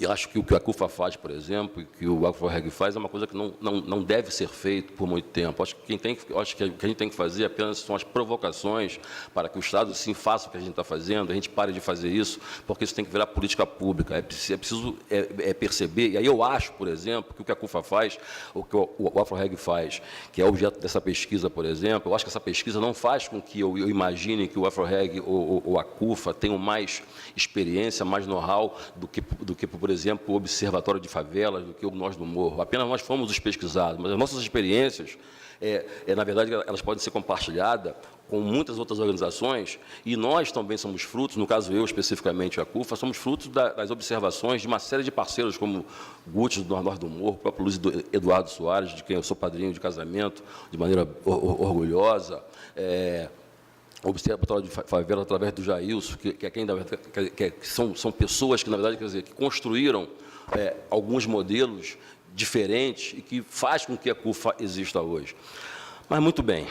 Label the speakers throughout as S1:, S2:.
S1: E acho que o que a CUFA faz, por exemplo, e que o AfroReg faz, é uma coisa que não deve ser feito por muito tempo. Acho que o que a gente tem que fazer apenas são as provocações para que o Estado, sim, faça o que a gente está fazendo, a gente pare de fazer isso, porque isso tem que virar política pública. É preciso perceber, e aí eu acho, por exemplo, que o que a CUFA faz, o que o AfroReg faz, que é objeto dessa pesquisa, por exemplo, eu acho que essa pesquisa não faz com que eu imagine que o AfroReg ou a CUFA tenham mais experiência, mais know-how do que, por exemplo, o Observatório de Favelas, do que Nós do Morro. Apenas nós fomos os pesquisados, mas as nossas experiências, na verdade, elas podem ser compartilhadas com muitas outras organizações, e nós também somos frutos, no caso eu, especificamente a CUFA, somos frutos das observações de uma série de parceiros, como Guti, do Nós do Morro, o próprio Luiz Eduardo Soares, de quem eu sou padrinho de casamento, de maneira orgulhosa, o Observatório de Favela, através do Jailson, que são pessoas que, na verdade, quer dizer, que construíram alguns modelos diferentes e que faz com que a CUFA exista hoje. Mas, muito bem.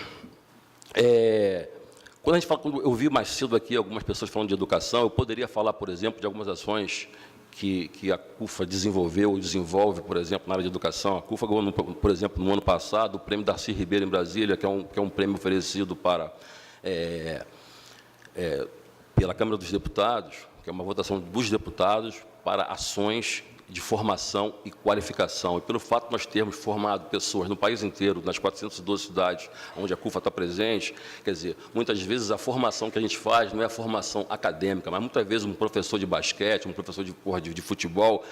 S1: Quando eu vi mais cedo aqui algumas pessoas falando de educação, eu poderia falar, por exemplo, de algumas ações que a CUFA desenvolveu ou desenvolve, por exemplo, na área de educação. A CUFA ganhou, por exemplo, no ano passado, o Prêmio Darcy Ribeiro, em Brasília, que é um prêmio oferecido pela Câmara dos Deputados, que é uma votação dos deputados para ações de formação e qualificação. E pelo fato de nós termos formado pessoas no país inteiro, nas 412 cidades onde a CUFA está presente, quer dizer, muitas vezes a formação que a gente faz não é a formação acadêmica, mas muitas vezes um professor de basquete, um professor de futebol,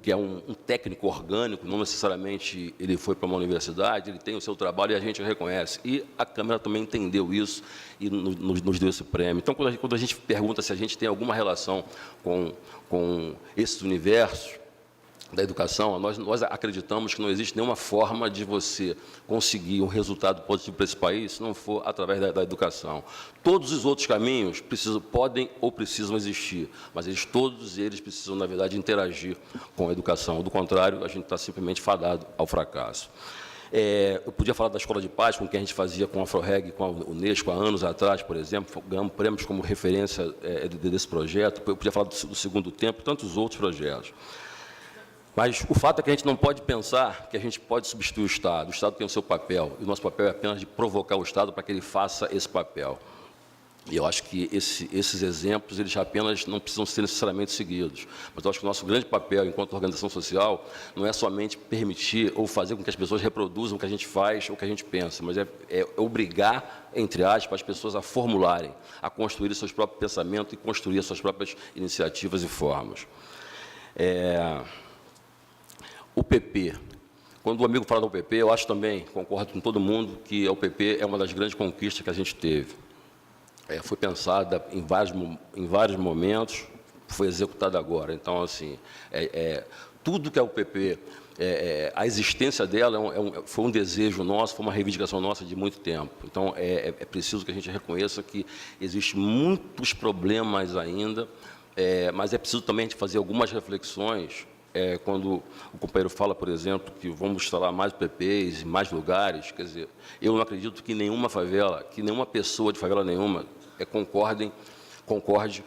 S1: que é um técnico orgânico, não necessariamente ele foi para uma universidade, ele tem o seu trabalho e a gente reconhece. E a Câmara também entendeu isso e nos deu esse prêmio. Então, quando a gente pergunta se a gente tem alguma relação com esses universos da educação, nós acreditamos que não existe nenhuma forma de você conseguir um resultado positivo para esse país se não for através da educação. Todos os outros caminhos podem ou precisam existir, mas todos eles precisam, na verdade, interagir com a educação. Do contrário, a gente está simplesmente fadado ao fracasso. Eu podia falar da Escola de Paz, com que a gente fazia com a AfroReg, com a Unesco, há anos atrás, por exemplo, ganhamos prêmios como referência desse projeto. Eu podia falar do Segundo Tempo e tantos outros projetos. Mas o fato é que a gente não pode pensar que a gente pode substituir o Estado. O Estado tem o seu papel, e o nosso papel é apenas de provocar o Estado para que ele faça esse papel. E eu acho que esses exemplos, eles apenas não precisam ser necessariamente seguidos. Mas eu acho que o nosso grande papel, enquanto organização social, não é somente permitir ou fazer com que as pessoas reproduzam o que a gente faz ou o que a gente pensa, mas é obrigar, entre aspas, as pessoas a formularem, a construir seus próprios pensamentos e construir as suas próprias iniciativas e formas. O PP. Quando o amigo fala do PP, eu acho também, concordo com todo mundo, que o PP é uma das grandes conquistas que a gente teve. Foi pensada em vários momentos, foi executada agora. Então, assim, tudo que é o PP, a existência dela foi um desejo nosso, foi uma reivindicação nossa de muito tempo. Então, é preciso que a gente reconheça que existem muitos problemas ainda, mas é preciso também a gente fazer algumas reflexões. Quando o companheiro fala, por exemplo, que vamos instalar mais PPs em mais lugares, quer dizer, eu não acredito que nenhuma favela, que nenhuma pessoa de favela nenhuma concorde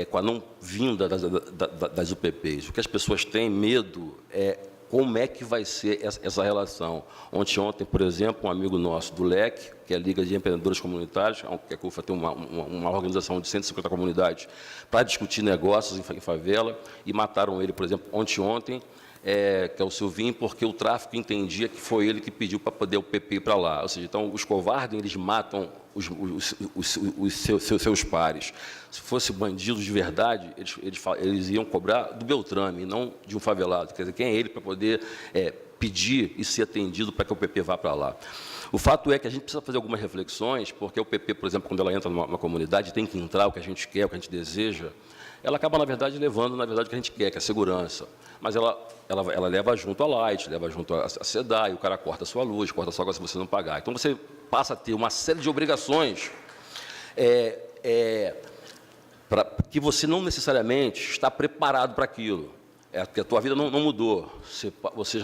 S1: com a não vinda das UPPs. O que as pessoas têm medo é como é que vai ser essa relação. Ontem, por exemplo, um amigo nosso do LEC, que é a Liga de Empreendedores Comunitários, que a CUFA tem uma organização de 150 comunidades para discutir negócios em favela, e mataram ele, por exemplo, ontem, que é o Silvinho, porque o tráfico entendia que foi ele que pediu para poder o PP ir para lá. Ou seja, então, os covardes, eles matam os seus pares. Se fosse bandidos de verdade, eles iam cobrar do Beltrame, não de um favelado. Quer dizer, quem é ele para poder pedir e ser atendido para que o PP vá para lá? O fato é que a gente precisa fazer algumas reflexões, porque o PP, por exemplo, quando ela entra numa comunidade, tem que entrar o que a gente quer, o que a gente deseja, ela acaba, na verdade, levando, na verdade, o que a gente quer, que é a segurança. Mas ela leva junto a Light, leva junto a SEDAI, o cara corta a sua luz, corta a sua água se você não pagar. Então, você passa a ter uma série de obrigações que você não necessariamente está preparado para aquilo.
S2: É porque a tua vida não mudou. Você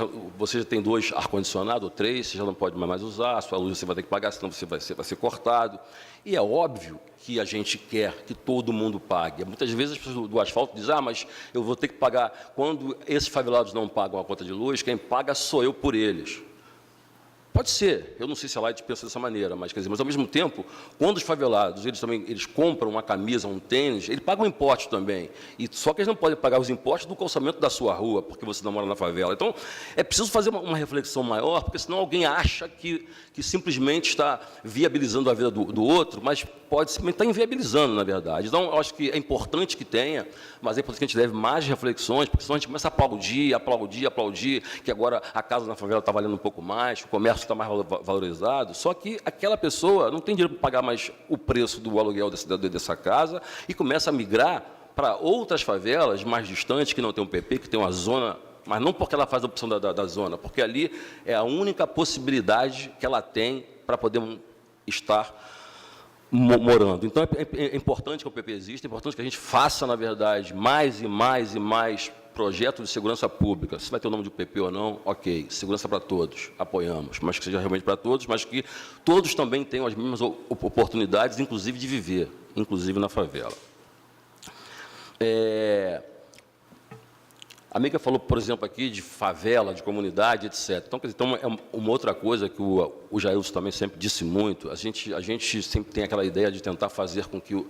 S2: já tem 2 ar-condicionado, ou 3, você já não pode mais usar, a sua luz você vai ter que pagar, senão você vai ser cortado. E é óbvio que a gente quer que todo mundo pague. Muitas vezes as pessoas do asfalto dizem, mas eu vou ter que pagar. Quando esses favelados não pagam a conta de luz, quem paga sou eu por eles. Pode ser, eu não sei se a Light pensa dessa maneira, mas, quer dizer, mas ao mesmo tempo, quando os favelados eles compram uma camisa, um tênis, eles pagam impostos também. E só que eles não podem pagar os impostos do calçamento da sua rua, porque você não mora na favela. Então, é preciso fazer uma reflexão maior, porque senão alguém acha que simplesmente está viabilizando a vida do outro, mas pode simplesmente estar inviabilizando, na verdade. Então, eu acho que é importante que tenha, mas é importante que a gente leve mais reflexões, porque senão a gente começa a aplaudir, que agora a casa na favela está valendo um pouco mais, o comércio está mais valorizado, só que aquela pessoa não tem dinheiro para pagar mais o preço do aluguel dessa casa e começa a migrar para outras favelas mais distantes, que não tem um PP, que tem uma zona, mas não porque ela faz a opção da zona, porque ali é a única possibilidade que ela tem para poder estar morando. Então, é importante que o PP exista, é importante que a gente faça, na verdade, mais e mais projetos de segurança pública. Se vai ter o nome de PP ou não, ok. Segurança para todos, apoiamos, mas que seja realmente para todos, mas que todos também tenham as mesmas oportunidades, inclusive de viver, inclusive na favela. A amiga falou, por exemplo, aqui de favela, de comunidade, etc. Então, quer dizer, é uma outra coisa que o Jailson também sempre disse muito, a gente sempre tem aquela ideia de tentar fazer com que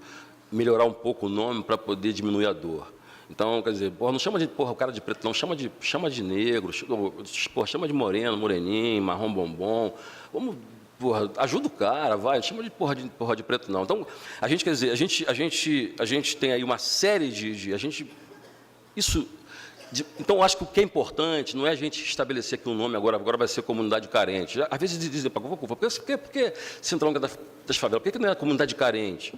S2: melhorar um pouco o nome para poder diminuir a dor. Então, quer dizer, não chama de o cara de preto, não, chama de negro, chama de moreno, moreninho, marrom bombom, vamos, ajuda o cara, vai, chama de porra de preto, não. Então, a gente, quer dizer, a gente tem aí uma série então, acho que o que é importante não é a gente estabelecer aqui um nome agora vai ser comunidade carente. Às vezes dizem, por que Centrão das favelas? Por que não é comunidade carente?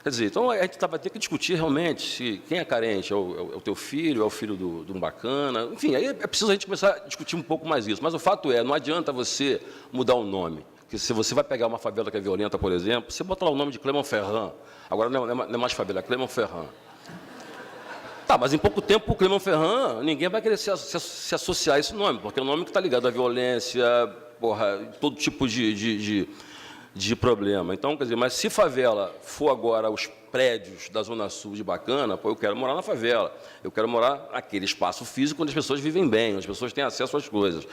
S2: Quer dizer, então a gente vai ter que discutir realmente se quem é carente, é o teu filho, é o filho de um bacana, enfim, aí é preciso a gente começar a discutir um pouco mais isso. Mas o fato é, não adianta você mudar o nome. Porque se você vai pegar uma favela que é violenta, por exemplo, você bota lá o nome de Clermont-Ferrand, agora não é mais favela, é Clermont-Ferrand. Tá, mas em pouco tempo o Clermont-Ferrand, ninguém vai querer se associar a esse nome, porque é um nome que está ligado à violência, todo tipo de problema. Então, quer dizer, mas se favela for agora os prédios da Zona Sul de Bacana, eu quero morar na favela, eu quero morar naquele espaço físico onde as pessoas vivem bem, onde as pessoas têm acesso às coisas.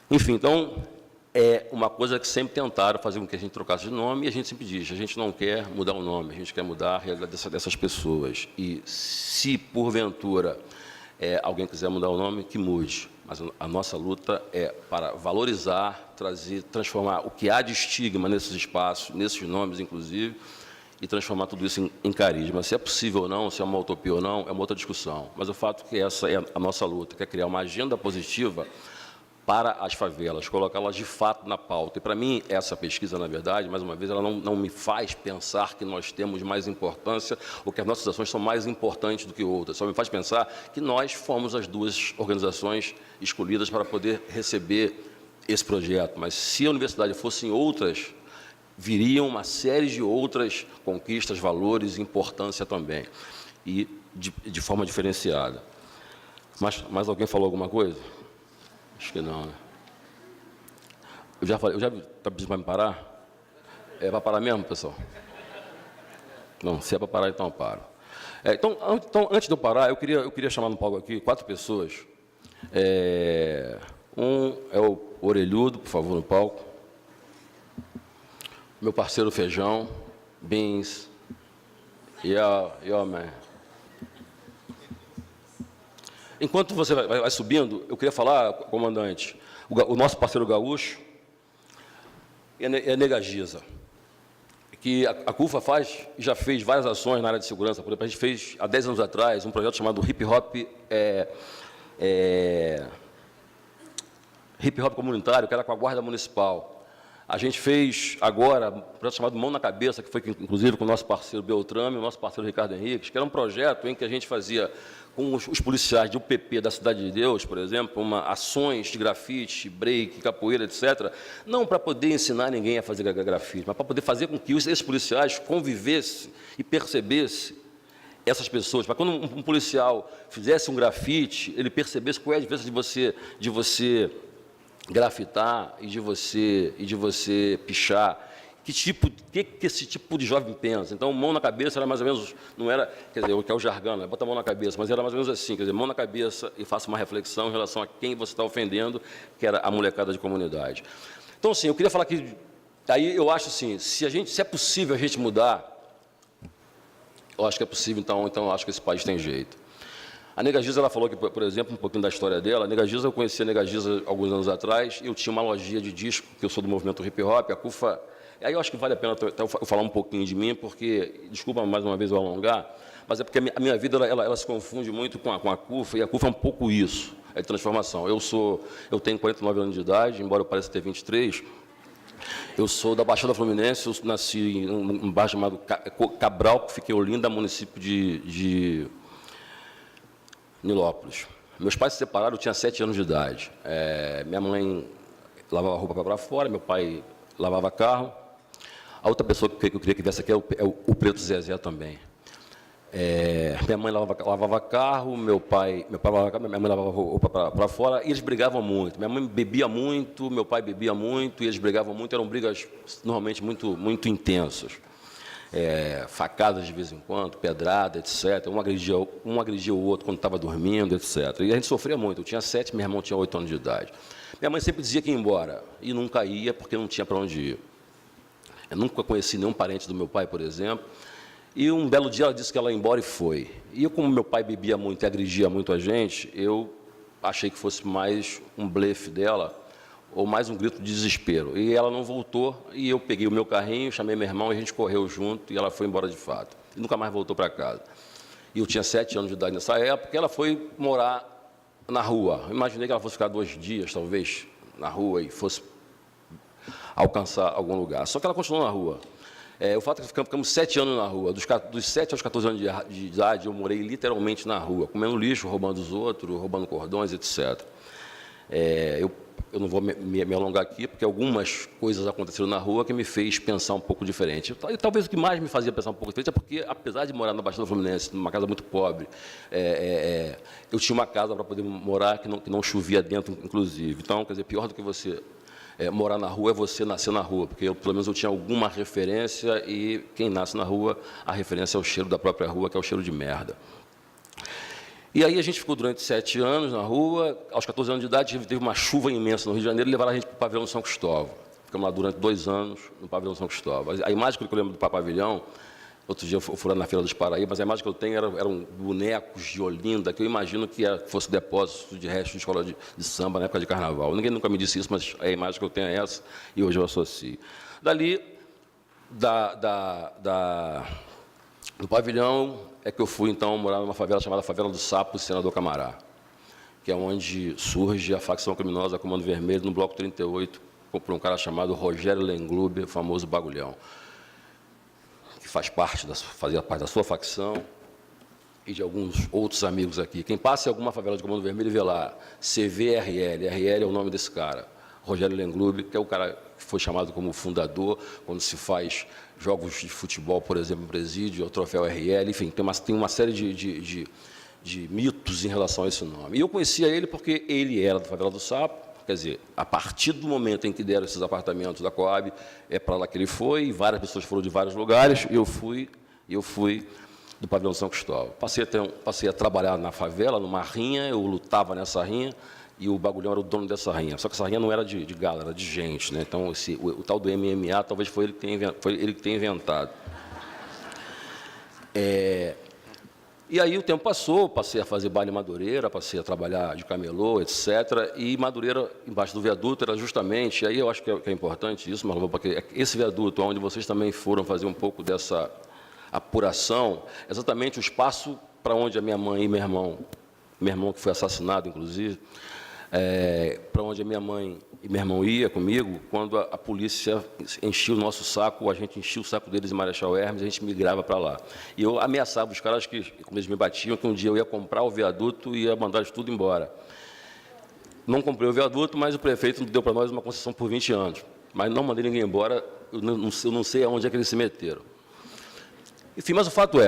S2: Enfim, então, é uma coisa que sempre tentaram fazer com que a gente trocasse de nome, e a gente sempre diz, a gente não quer mudar o nome, a gente quer mudar a realidade dessas pessoas. E se, porventura, alguém quiser mudar o nome, que mude. Mas a nossa luta é para valorizar, transformar o que há de estigma nesses espaços, nesses nomes, inclusive, e transformar tudo isso em carisma. Se é possível ou não, se é uma utopia ou não, é uma outra discussão. Mas o fato é que essa é a nossa luta, que é criar uma agenda positiva para as favelas, colocá-las de fato na pauta. E, para mim, essa pesquisa, na verdade, mais uma vez, ela não me faz pensar que nós temos mais importância ou que as nossas ações são mais importantes do que outras. Só me faz pensar que nós fomos as 2 organizações escolhidas para poder receber esse projeto. Mas, se a universidade fossem outras, viriam uma série de outras conquistas, valores e importância também, e de forma diferenciada. Mais alguém falou alguma coisa? Acho que não, né? Eu já está pedindo para me parar? É para parar mesmo, pessoal? Não, se é para parar, então eu paro. Então, antes de eu parar, eu queria chamar no palco aqui 4 pessoas. Um é o Orelhudo, por favor, no palco. Meu parceiro Feijão, Beans, man. Enquanto você vai subindo, eu queria falar, comandante, o nosso parceiro gaúcho é Nega Giza, que a CUFA faz e já fez várias ações na área de segurança. Por exemplo, a gente fez, há 10 anos atrás, um projeto chamado Hip Hop Comunitário, que era com a Guarda Municipal. A gente fez agora um projeto chamado Mão na Cabeça, que foi inclusive com o nosso parceiro Beltrame, o nosso parceiro Ricardo Henriques, que era um projeto em que a gente fazia com os policiais de UPP da Cidade de Deus, por exemplo, ações de grafite, break, capoeira, etc., não para poder ensinar ninguém a fazer grafite, mas para poder fazer com que esses policiais convivessem e percebessem
S1: essas pessoas, para quando um policial fizesse um grafite, ele percebesse qual é a diferença de você grafitar e de você pichar. Que esse tipo de jovem pensa? Então, mão na cabeça era mais ou menos, não era, quer dizer, o que é o jargão, né? Bota a mão na cabeça, mas era mais ou menos assim, quer dizer, mão na cabeça e faça uma reflexão em relação a quem você está ofendendo, que era a molecada de comunidade. Então, assim, eu queria falar que, aí eu acho assim, se é possível a gente mudar, eu acho que é possível, então eu acho que esse país tem jeito. A Nega Giza, ela falou que, por exemplo, um pouquinho da história dela. A Nega Giza, eu conheci a Nega Giza alguns anos atrás, eu tinha uma lojinha de disco, que eu sou do movimento hip hop, a CUFA. Aí eu acho que vale a pena eu falar um pouquinho de mim, porque, desculpa mais uma vez eu alongar, mas é porque a minha vida ela se confunde muito com a CUFA, e a CUFA é um pouco isso, é de transformação. Eu tenho 49 anos de idade, embora eu pareça ter 23, eu sou da Baixada Fluminense, eu nasci em um bairro chamado Cabral, que fica em Olinda, município de Nilópolis. Meus pais se separaram, eu tinha 7 anos de idade. Minha mãe lavava roupa para fora, meu pai lavava carro. A outra pessoa que eu queria que viesse aqui é o Preto Zezé também. Minha mãe lavava carro, minha mãe lavava roupa para fora, e eles brigavam muito. Minha mãe bebia muito, meu pai bebia muito, e eles brigavam muito, eram brigas normalmente muito intensas. Facadas de vez em quando, pedrada, etc. Um agredia o outro quando estava dormindo, etc. E a gente sofria muito. Eu tinha 7, meu irmão tinha 8 anos de idade. Minha mãe sempre dizia que ia embora, e nunca ia porque não tinha para onde ir. Eu nunca conheci nenhum parente do meu pai, por exemplo, e um belo dia ela disse que ela ia embora e foi. E eu, como meu pai bebia muito e agredia muito a gente, eu achei que fosse mais um blefe dela, ou mais um grito de desespero. E ela não voltou, e eu peguei o meu carrinho, chamei meu irmão, e a gente correu junto, e ela foi embora de fato. E nunca mais voltou para casa. E eu tinha 7 anos de idade nessa época, e ela foi morar na rua. Eu imaginei que ela fosse ficar 2 dias, talvez, na rua, e fosse alcançar algum lugar. Só que ela continuou na rua. O fato é que ficamos 7 anos na rua. Dos 7 aos 14 anos de idade, eu morei literalmente na rua, comendo lixo, roubando os outros, roubando cordões, etc. Eu não vou me alongar aqui, porque algumas coisas aconteceram na rua que me fez pensar um pouco diferente. E talvez o que mais me fazia pensar um pouco diferente é porque, apesar de morar na Baixada Fluminense, numa casa muito pobre, eu tinha uma casa para poder morar que não chovia dentro, inclusive. Então, quer dizer, pior do que você morar na rua é você nascer na rua, porque pelo menos eu tinha alguma referência, e quem nasce na rua, a referência é o cheiro da própria rua, que é o cheiro de merda. E aí a gente ficou durante 7 anos na rua. Aos 14 anos de idade, teve uma chuva imensa no Rio de Janeiro e levaram a gente para o pavilhão de São Cristóvão. Ficamos lá durante 2 anos no pavilhão de São Cristóvão. A imagem que eu lembro do pavilhão, outro dia eu fui lá na Feira dos Paraíba, mas a imagem que eu tenho eram bonecos de Olinda, que eu imagino que fosse depósito de restos de escola de samba na época de carnaval. Ninguém nunca me disse isso, mas a imagem que eu tenho é essa, e hoje eu associo. Dali, do pavilhão, é que eu fui, então, morar numa favela chamada Favela do Sapo, Senador Camará, que é onde surge a facção criminosa Comando Vermelho, no Bloco 38, por um cara chamado Rogério Lenglube, o famoso Bagulhão, que fazia parte da sua facção e de alguns outros amigos aqui. Quem passa em alguma favela de Comando Vermelho vê lá, CVRL, RL é o nome desse cara, Rogério Lenglube, que é o cara que foi chamado como fundador, quando se faz jogos de futebol, por exemplo, em presídio, o troféu RL, enfim, tem uma série de mitos em relação a esse nome. E eu conhecia ele porque ele era da Favela do Sapo, quer dizer, a partir do momento em que deram esses apartamentos da Coab, é para lá que ele foi, e várias pessoas foram de vários lugares, e eu fui do pavilhão São Cristóvão. Passei a trabalhar na favela, numa rinha, eu lutava nessa rinha, e o Bagulhão era o dono dessa rinha. Só que essa rinha não era de gala, era de gente, né? Então, o tal do MMA, talvez foi ele que tenha inventado. E aí o tempo passou, passei a fazer baile em Madureira, passei a trabalhar de camelô, etc. E Madureira, embaixo do viaduto, era justamente, aí eu acho que é importante isso, Marlon, porque esse viaduto, onde vocês também foram fazer um pouco dessa apuração, exatamente o espaço para onde a minha mãe e meu irmão que foi assassinado, inclusive, para onde a minha mãe e meu irmão ia comigo, quando a polícia enchia o nosso saco, a gente enchia o saco deles em Marechal Hermes, a gente migrava para lá. E eu ameaçava os caras que, como eles me batiam, que um dia eu ia comprar o viaduto e ia mandar eles tudo embora. Não comprei o viaduto, mas o prefeito deu para nós uma concessão por 20 anos. Mas não mandei ninguém embora, eu não sei aonde é que eles se meteram. Enfim, mas o fato é,